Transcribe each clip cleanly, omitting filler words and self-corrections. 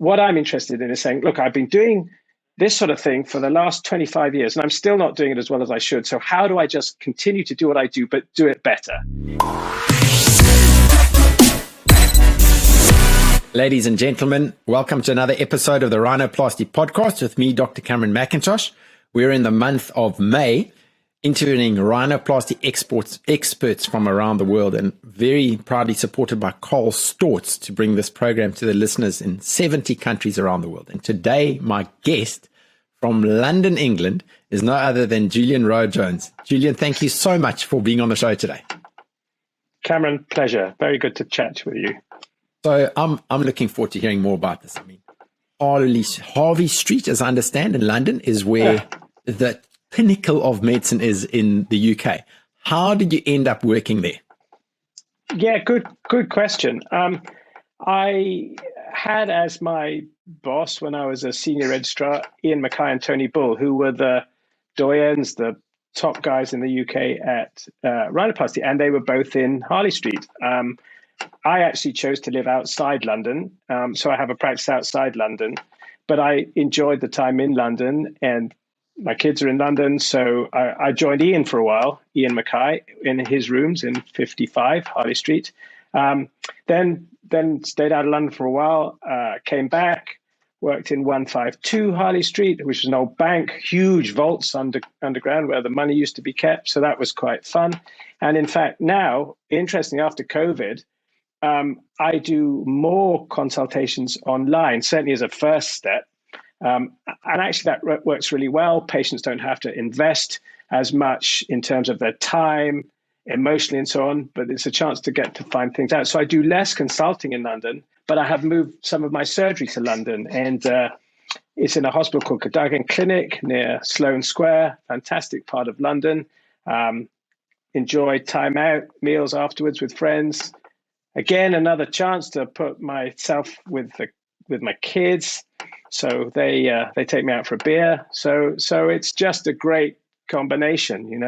what I'm interested in is saying, look, I've been doing this sort of thing for the last 25 years, and I'm still not doing it as well as I should. So how do I just continue to do what I do, but do it better? Ladies and gentlemen, welcome to another episode of the Rhinoplasty podcast with me, Dr. Cameron McIntosh. We're in the month of May, interviewing rhinoplasty experts from around the world, and very proudly supported by Carl Storts to bring this program to the listeners in 70 countries around the world. And today, my guest from London, England, is no other than Julian Rowe-Jones. Julian, thank you so much for being on the show today. Cameron, pleasure. Very good to chat with you. So I'm looking forward to hearing more about this. I mean, Harvey Street, as I understand, in London is where the pinnacle of medicine is in the UK. How did you end up working there? Yeah, good question. I had as my boss when I was a senior registrar, Ian Mackay and Tony Bull, who were the doyens, the top guys in the UK at Rhinoplasty, and they were both in Harley Street. I actually chose to live outside London, so I have a practice outside London, but I enjoyed the time in London, and my kids are in London, so I joined Ian for a while, Ian Mackay, in his rooms in 55 Harley Street. Then stayed out of London for a while, came back, worked in 152 Harley Street, which is an old bank, huge vaults underground where the money used to be kept, so that was quite fun. And in fact, now, interestingly, after COVID, I do more consultations online, certainly as a first step. And actually, that works really well. Patients don't have to invest as much in terms of their time, emotionally, and so on. But it's a chance to get to find things out. So I do less consulting in London, but I have moved some of my surgery to London. And it's in a hospital called Cadogan Clinic near Sloane Square, fantastic part of London. Enjoy time out, meals afterwards with friends. Again, another chance to put myself with my kids, so they take me out for a beer. So it's just a great combination,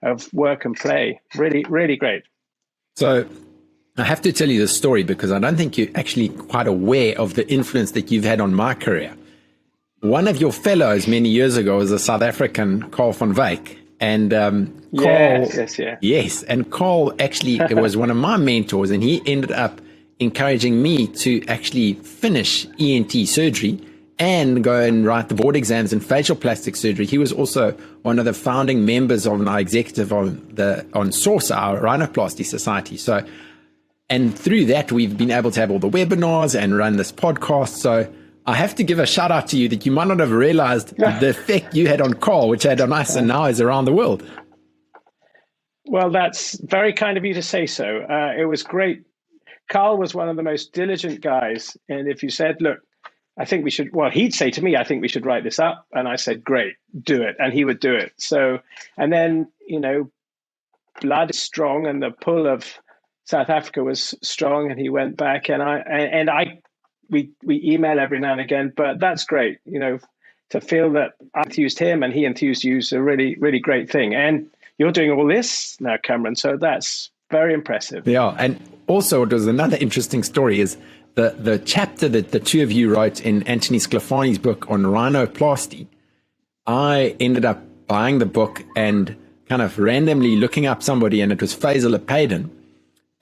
of work and play. Really, really great. So I have to tell you this story because I don't think you're actually quite aware of the influence that you've had on my career. One of your fellows many years ago was a South African, Carl van Wyk. And Carl, yes, and Carl actually was one of my mentors, and he ended up encouraging me to actually finish ENT surgery and go and write the board exams in facial plastic surgery. He was also one of the founding members of our executive on SOURCE, our Rhinoplasty Society. So, and through that, we've been able to have all the webinars and run this podcast. So I have to give a shout out to you that you might not have realized the effect you had on Carl, which had on us and now is around the world. Well, that's very kind of you to say so. It was great. Carl was one of the most diligent guys. And if you said, look, I think we should, well, he'd say to me, I think we should write this up. And I said, great, do it. And he would do it. So, and then, blood is strong and the pull of South Africa was strong, and he went back, we email every now and again, but that's great, to feel that I enthused him and he enthused you is a really, really great thing. And you're doing all this now, Cameron, so that's very impressive. Yeah, and also it was another interesting story is the chapter that the two of you wrote in Anthony Sclafani's book on rhinoplasty. I ended up buying the book and kind of randomly looking up somebody, and it was Faisal Apaydin,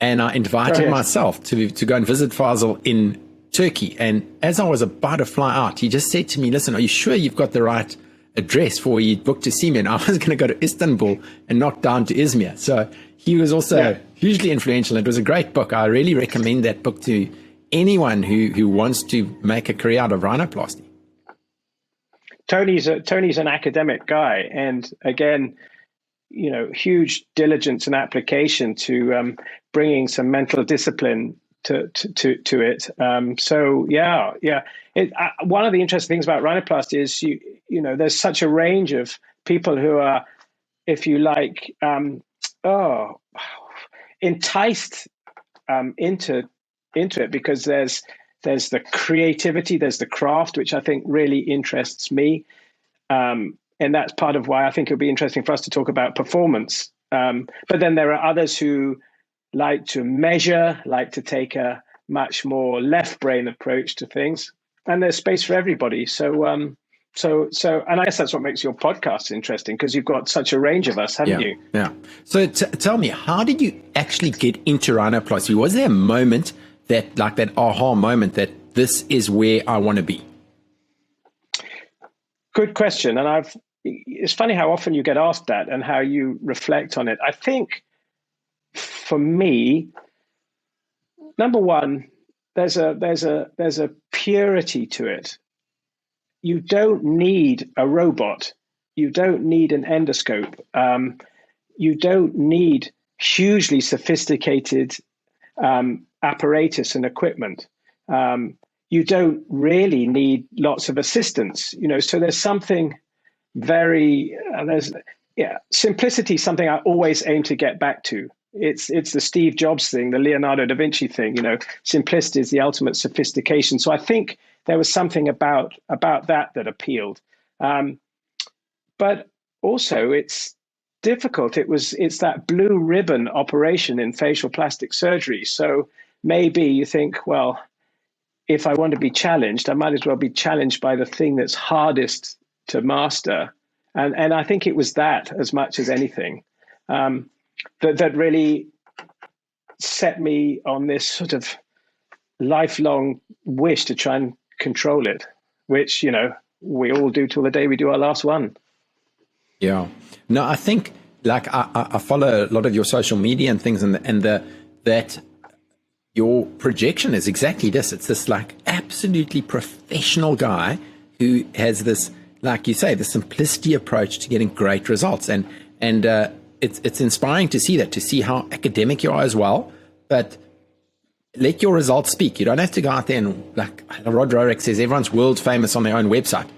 and I invited myself to go and visit Faisal in Turkey. And as I was about to fly out, he just said to me, listen, are you sure you've got the right address for where you booked to see me? And I was going to go to Istanbul and not down to Izmir. So he was also hugely influential. It was a great book. I really recommend that book to anyone who wants to make a career out of rhinoplasty. Tony's an academic guy. And again, huge diligence and application to bringing some mental discipline to it. One of the interesting things about rhinoplasty is there's such a range of people who are, if you like, enticed into it because there's the creativity, there's the craft, which I think really interests me, and that's part of why I think it'll be interesting for us to talk about performance. But then there are others who like to measure, like to take a much more left brain approach to things. and there's space for everybody. And I guess that's what makes your podcast interesting, because you've got such a range of us, haven't you? Yeah. So tell me, how did you actually get into rhinoplasty? Was there a moment that aha moment that this is where I want to be? Good question. And it's funny how often you get asked that and how you reflect on it. I think for me, number one, there's a purity to it. You don't need a robot. You don't need an endoscope. You don't need hugely sophisticated apparatus and equipment. You don't really need lots of assistance. So there's something very simplicity is something I always aim to get back to. It's the Steve Jobs thing, the Leonardo da Vinci thing. Simplicity is the ultimate sophistication. So I think there was something about that appealed. But also it's difficult. It's that blue ribbon operation in facial plastic surgery. So maybe you think, well, if I want to be challenged, I might as well be challenged by the thing that's hardest to master. And I think it was that as much as anything that really set me on this sort of lifelong wish to try and control it, which, we all do till the day we do our last one. Yeah. No, I think I follow a lot of your social media and things, and that your projection is exactly this. It's this absolutely professional guy who has this, like you say, the simplicity approach to getting great results. And it's inspiring to see that, to see how academic you are as well, but let your results speak. You don't have to go out there and, like Rod Roerick says, everyone's world famous on their own website.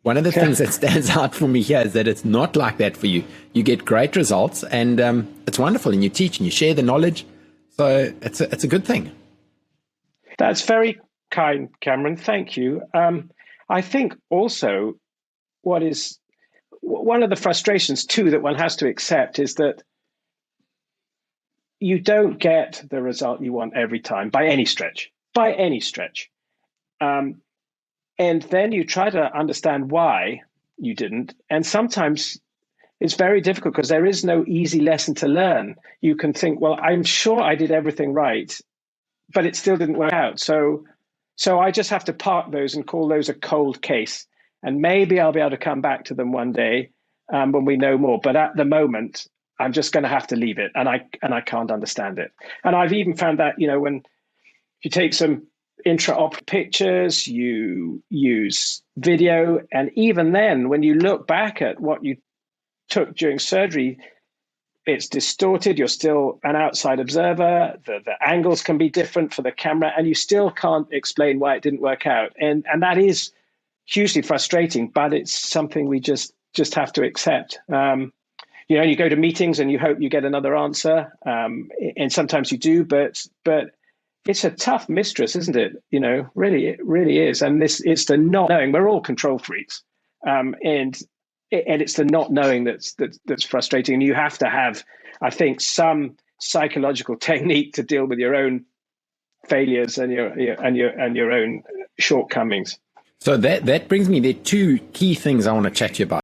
One of the things that stands out for me here is that it's not like that for you. You get great results, and it's wonderful, and you teach and you share the knowledge. So it's a good thing. That's very kind, Cameron. Thank you. I think also one of the frustrations too that one has to accept is that you don't get the result you want every time by any stretch. And then you try to understand why you didn't. And sometimes it's very difficult because there is no easy lesson to learn. You can think, well, I'm sure I did everything right, but it still didn't work out. So I just have to park those and call those a cold case. And maybe I'll be able to come back to them one day when we know more. But at the moment, I'm just going to have to leave it. And I can't understand it. And I've even found that, when you take some intra-op pictures, you use video, and even then, when you look back at what you took during surgery, it's distorted. You're still an outside observer. The angles can be different for the camera, and you still can't explain why it didn't work out. And that is hugely frustrating, but it's something we just have to accept. You go to meetings and you hope you get another answer, and sometimes you do, but it's a tough mistress, isn't it? Really, it really is. And it's the not knowing. We're all control freaks, and it's the not knowing that's frustrating. And you have to have, I think, some psychological technique to deal with your own failures and your own shortcomings. So that brings me to two key things I want to chat to you about.